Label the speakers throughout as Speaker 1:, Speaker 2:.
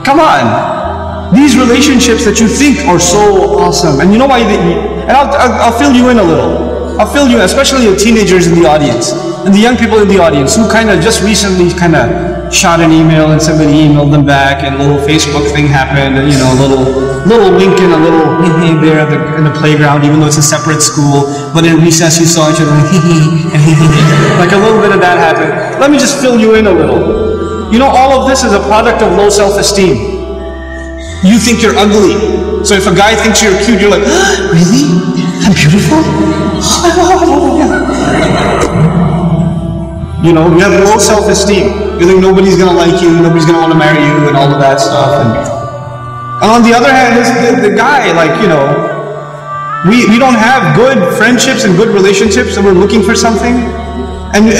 Speaker 1: Come on, these relationships that you think are so awesome, and you know why? And I'll fill you in a little. I'll fill you, especially the teenagers in the audience and the young people in the audience who kind of just recently kind of shot an email and somebody emailed them back, and a little Facebook thing happened, and you know, a little wink and a little there in the playground, even though it's a separate school. But in recess, you saw each other like a little bit of that happened. Let me just fill you in a little. You know, all of this is a product of low self-esteem. You think you're ugly. So if a guy thinks you're cute, you're like, really? I'm beautiful? You know, you have low self-esteem. You think nobody's going to like you, nobody's going to want to marry you, and all of that stuff. And on the other hand, the guy, like, you know, we don't have good friendships and good relationships, and we're looking for something. And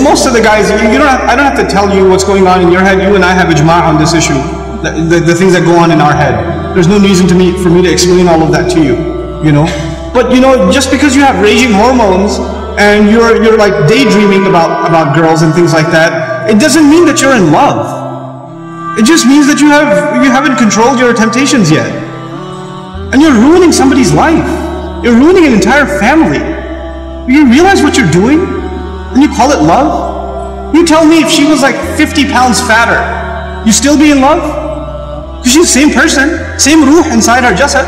Speaker 1: most of the guys, I don't have to tell you what's going on in your head. You and I have ijma' on this issue. The things that go on in our head. There's no reason for me to explain all of that to you, you know. But you know, just because you have raging hormones and you're like daydreaming about girls and things like that, it doesn't mean that you're in love. It just means that you haven't controlled your temptations yet. And you're ruining somebody's life. You're ruining an entire family. You realize what you're doing? And you call it love? You tell me if she was like 50 pounds fatter, you still be in love? Because she's the same person, same ruh inside her jasad,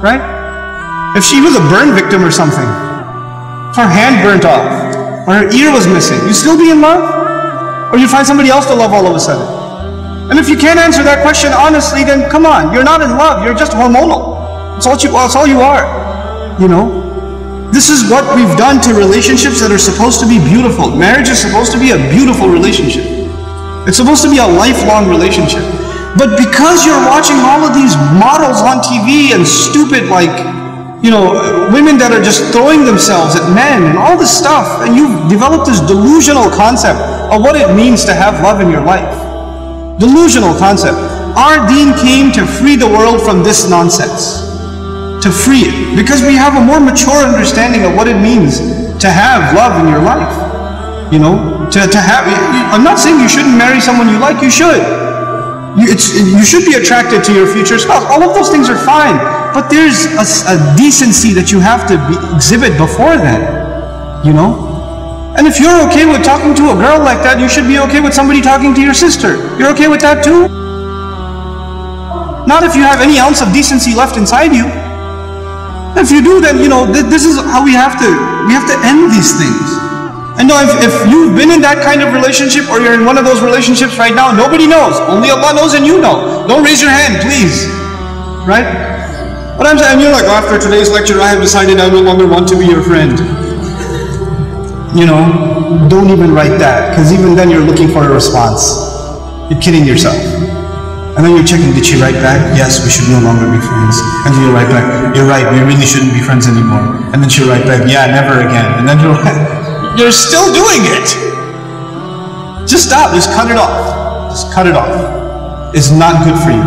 Speaker 1: right? If she was a burn victim or something, if her hand burnt off, or her ear was missing, you still be in love? Or you find somebody else to love all of a sudden? And if you can't answer that question honestly, then come on, you're not in love, you're just hormonal. That's all you are, you know? This is what we've done to relationships that are supposed to be beautiful. Marriage is supposed to be a beautiful relationship. It's supposed to be a lifelong relationship. But because you're watching all of these models on TV and stupid, like, you know, women that are just throwing themselves at men and all this stuff, and you've developed this delusional concept of what it means to have love in your life. Delusional concept. Our deen came to free the world from this nonsense. To free it, because we have a more mature understanding of what it means to have love in your life. You know, to have. I'm not saying you shouldn't marry someone you like. You should. You should be attracted to your future spouse. All of those things are fine, but there's a decency that you have to exhibit before then. You know, and if you're okay with talking to a girl like that, you should be okay with somebody talking to your sister. You're okay with that too? Not if you have any ounce of decency left inside you. If you do, then you know this is how we have to end these things. And no, if you've been in that kind of relationship, or you're in one of those relationships right now, nobody knows. Only Allah knows, and you know. Don't raise your hand, please. Right? But I'm saying, you're like, after today's lecture, I have decided I no longer want to be your friend. You know, don't even write that, because even then you're looking for a response. You're kidding yourself. And then you're checking, did she write back? Yes, we should no longer be friends. And then you'll write back, you're right, we really shouldn't be friends anymore. And then she'll write back, yeah, never again. And then you're still doing it. Just stop, just cut it off. Just cut it off. It's not good for you.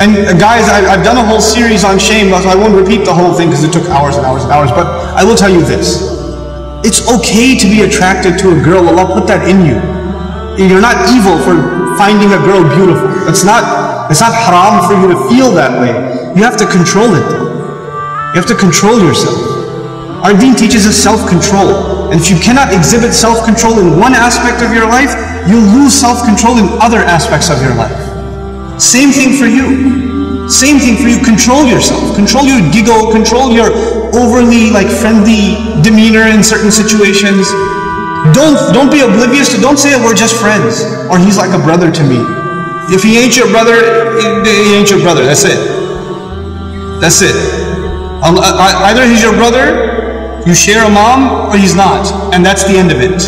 Speaker 1: And guys, I've done a whole series on shame, so I won't repeat the whole thing because it took hours and hours and hours, but I will tell you this. It's okay to be attracted to a girl. Allah put that in you. You're not evil for finding a girl beautiful. It's not haram for you to feel that way. You have to control it though. You have to control yourself. Our deen teaches us self-control. And if you cannot exhibit self-control in one aspect of your life, you'll lose self-control in other aspects of your life. Same thing for you. Same thing for you. Control yourself. Control your giggle. Control your overly friendly demeanor in certain situations. Don't be oblivious to, don't say we're just friends, or he's like a brother to me. If he ain't your brother, he ain't your brother. That's it. That's it. Either he's your brother, you share a mom, or he's not. And that's the end of it.